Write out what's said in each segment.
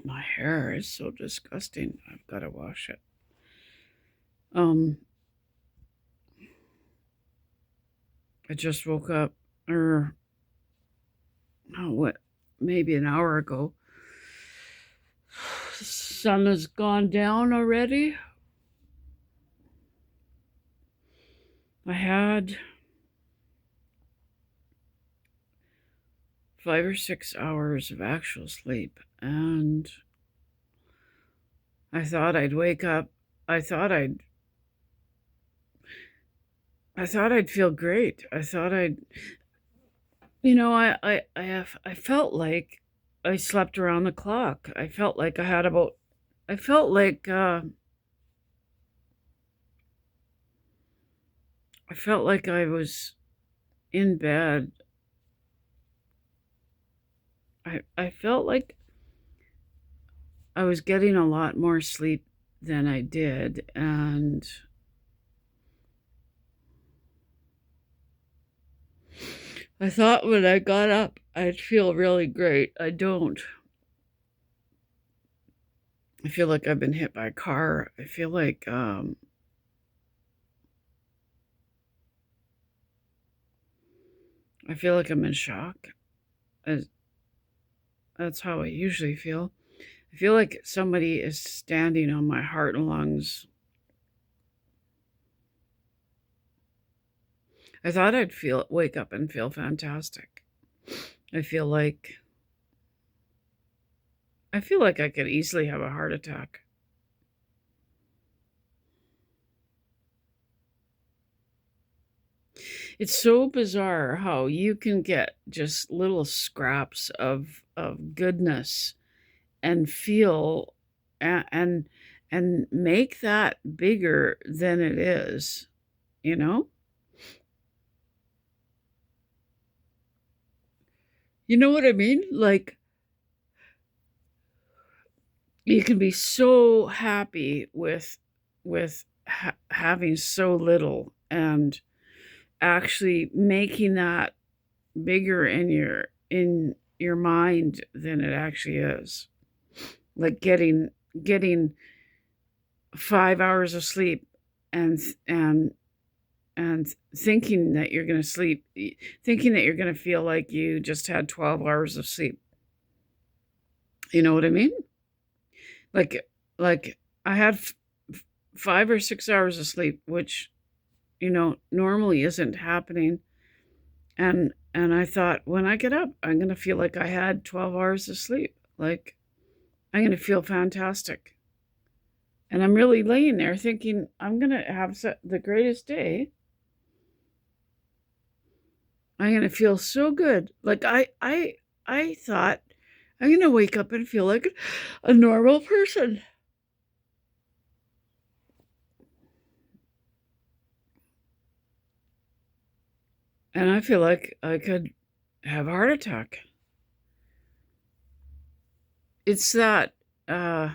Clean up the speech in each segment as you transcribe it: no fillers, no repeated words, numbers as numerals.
My hair is so disgusting. I've got to wash it. Um, I just woke up, or oh, what? Maybe an hour ago. The sun has gone down already. I had 5 or 6 hours of actual sleep, and I thought I'd wake up. I thought I'd. I thought I'd feel great. I thought I'd. I felt like I slept around the clock. I felt like I had about. I felt like. I felt like I was in bed. I felt like I was getting a lot more sleep than I did, and I thought when I got up I'd feel really great. I don't. I feel like I've been hit by a car. I feel like I'm in shock. As That's how I usually feel. I feel like somebody is standing on my heart and lungs. I thought I'd wake up and feel fantastic. I feel like I feel like I could easily have a heart attack. It's so bizarre how you can get just little scraps of goodness and feel and and make that bigger than it is, you know? You know what I mean? Like you can be so happy with having so little, and actually making that bigger in your mind than it actually is. Like getting 5 hours of sleep, and and and thinking that you're going to sleep, thinking that you're going to feel like you just had 12 hours of sleep. You know what I mean? Like like I had 5 or 6 hours of sleep, which normally isn't happening. And I thought, when I get up, I'm going to feel like I had 12 hours of sleep. Like I'm going to feel fantastic. And I'm really laying there thinking I'm going to have the greatest day. I'm going to feel so good. Like I thought I'm going to wake up and feel like a normal person. And I feel like I could have a heart attack. It's that uh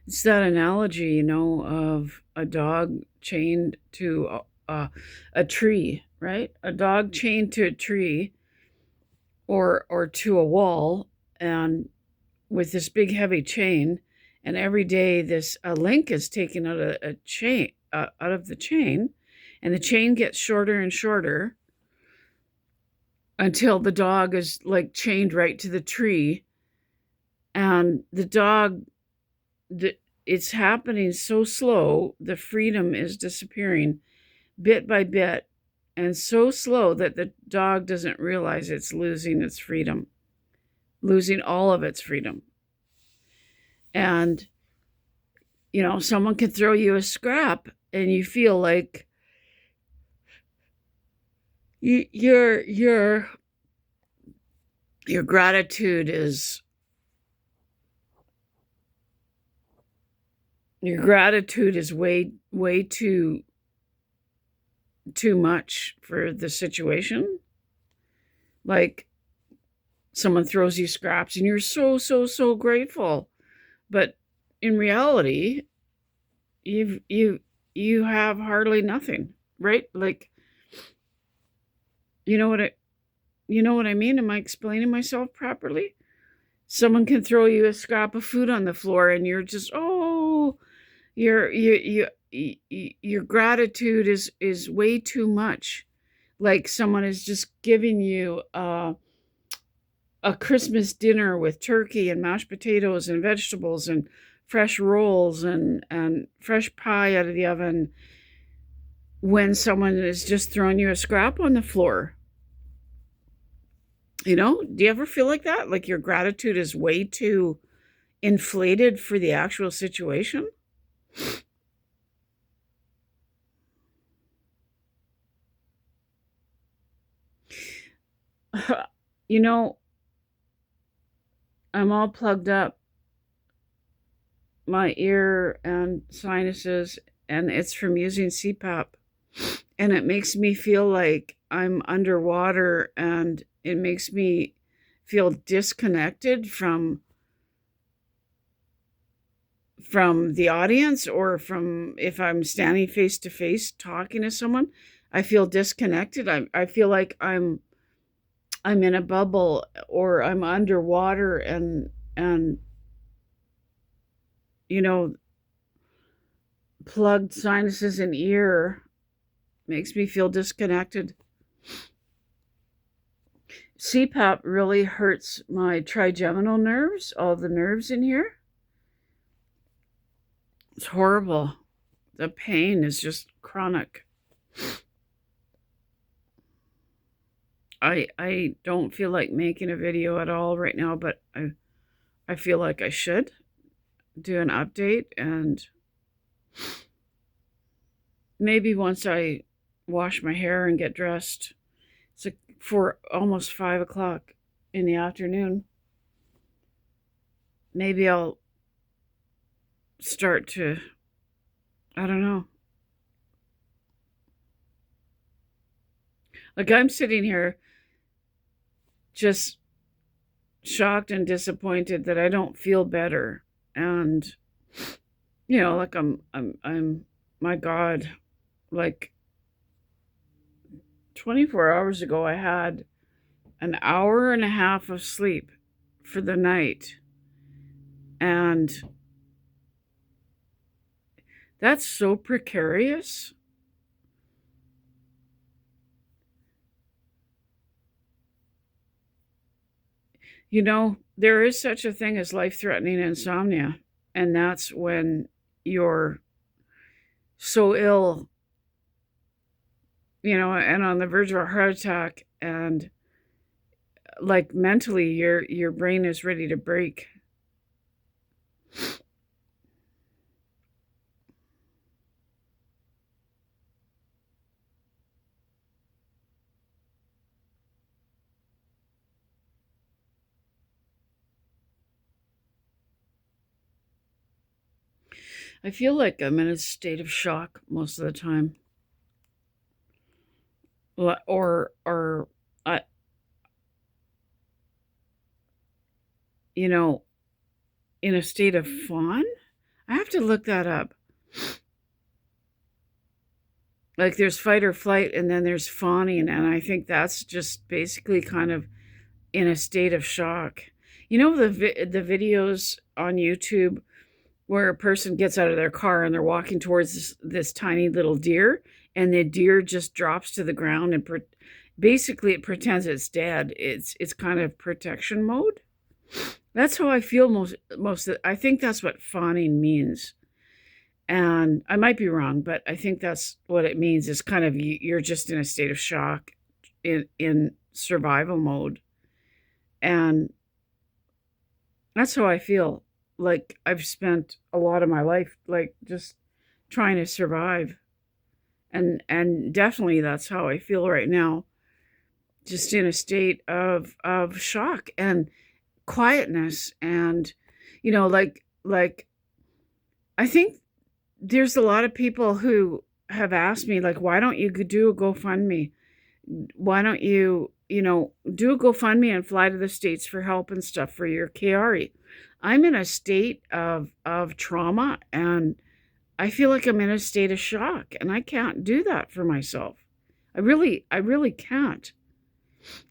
it's that analogy, of a dog chained to a tree, right? A dog chained to a tree, or to a wall, and with this big heavy chain, and every day this a link is taken out of a chain, out of the chain, and the chain gets shorter and shorter until the dog is like chained right to the tree. And the dog, the, it's happening so slow, the freedom is disappearing bit by bit, and so slow that the dog doesn't realize it's losing its freedom, losing all of its freedom. And someone can throw you a scrap, and you feel like you, your gratitude is way too much for the situation. Like someone throws you scraps, and you're so grateful, but in reality, you have hardly nothing, right? Like, you know what I you know what I mean? Am I explaining myself properly? Someone can throw you a scrap of food on the floor and you're just, oh, your gratitude is way too much. Like someone is just giving you a Christmas dinner with turkey and mashed potatoes and vegetables and fresh rolls and fresh pie out of the oven, when someone is just throwing you a scrap on the floor. You know, do you ever feel like that? Like your gratitude is way too inflated for the actual situation? You know, I'm all plugged up, my ear and sinuses, and it's from using CPAP. And it makes me feel like I'm underwater, and it makes me feel disconnected from the audience, or from if I'm standing face to face talking to someone. I feel disconnected. I feel like I'm in a bubble, or I'm underwater, and you know, plugged sinuses and ear makes me feel disconnected. CPAP really hurts my trigeminal nerves, all the nerves in here. It's horrible. The pain is just chronic. I don't feel like making a video at all right now, but I feel like I should do an update, and maybe once I wash my hair and get dressed, it's like for almost 5 o'clock in the afternoon, maybe I'll start to, I don't know. Like I'm sitting here just shocked and disappointed that I don't feel better. And you know, like I'm my God, like 24 hours ago I had an hour and a half of sleep for the night. And that's so precarious. You know, there is such a thing as life-threatening insomnia, and that's when you're so ill, you know, and on the verge of a heart attack, and like mentally your brain is ready to break. I feel like I'm in a state of shock most of the time. Or I, you know, in a state of fawn. I have to look that up. Like there's fight or flight, and then there's fawning, and I think that's just basically kind of in a state of shock. You know, the videos on YouTube where a person gets out of their car and they're walking towards this tiny little deer, and the deer just drops to the ground, and basically it pretends it's dead. It's kind of protection mode. That's how I feel I think that's what fawning means. And I might be wrong, but I think that's what it means, is kind of you're just in a state of shock, in survival mode. And that's how I feel. Like I've spent a lot of my life like just trying to survive. And definitely that's how I feel right now. Just in a state of shock and quietness. And you know, like I think there's a lot of people who have asked me, like, why don't you do a GoFundMe? Why don't you, you know, do a GoFundMe and fly to the States for help and stuff for your Kiari? I'm in a state of trauma, and I feel like I'm in a state of shock, and I can't do that for myself. I really can't.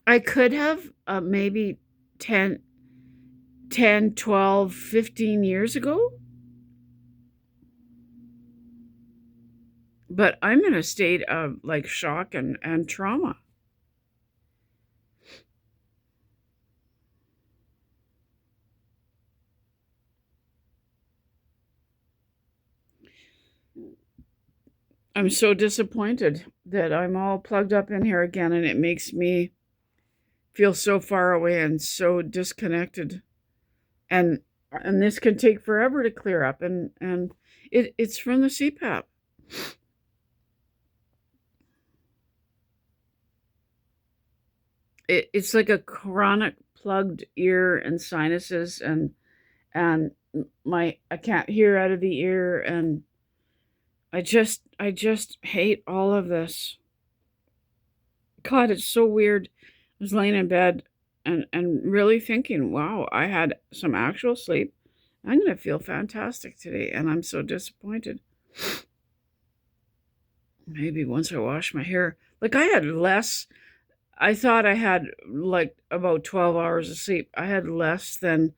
I could have maybe 10 10, 12, 15 years ago. But I'm in a state of like shock and trauma. I'm so disappointed that I'm all plugged up in here again, and it makes me feel so far away and so disconnected. And this can take forever to clear up, and it's from the CPAP. It's like a chronic plugged ear and sinuses, and I can't hear out of the ear, and I just hate all of this. God, it's so weird. I was laying in bed and really thinking, wow, I had some actual sleep. I'm going to feel fantastic today. And I'm so disappointed. Maybe once I wash my hair. Like I had less, I thought I had like about 12 hours of sleep. I had less than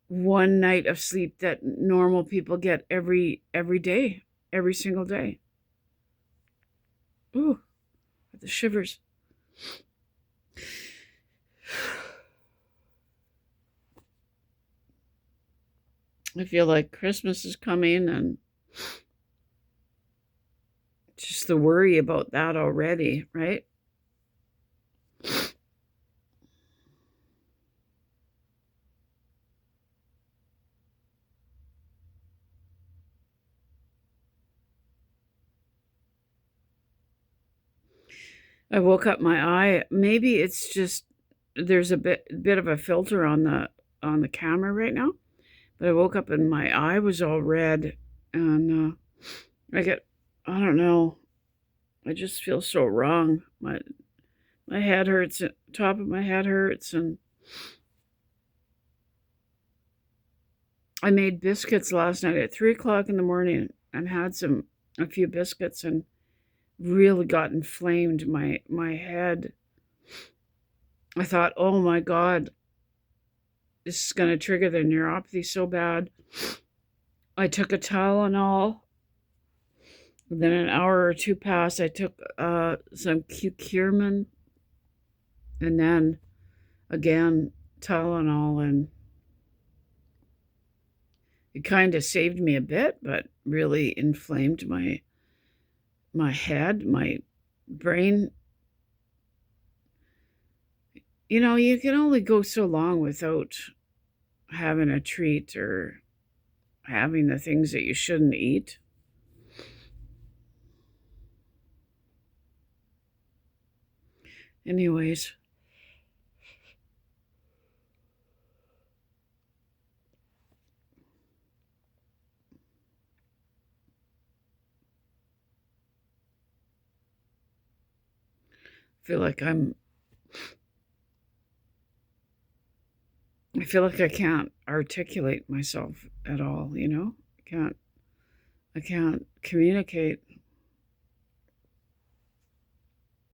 one night of sleep that normal people get every day, every single day. Ooh, the shivers. I feel like Christmas is coming and just the worry about that already, right? I woke up my eye. Maybe it's just there's a bit of a filter on the camera right now. But I woke up and my eye was all red, and I get I don't know. I just feel so wrong. My head hurts. Top of my head hurts, and I made biscuits last night at 3 o'clock in the morning and had a few biscuits and really got inflamed my head. I thought, oh my God, this is going to trigger the neuropathy so bad. I took a Tylenol. Then an hour or two passed. I took some curcumin, and then again Tylenol, and it kind of saved me a bit, but really inflamed my head, my brain. You know, you can only go so long without having a treat or having the things that you shouldn't eat. Anyways, feel like I'm I feel like I can't articulate myself at all, you know? I can't communicate.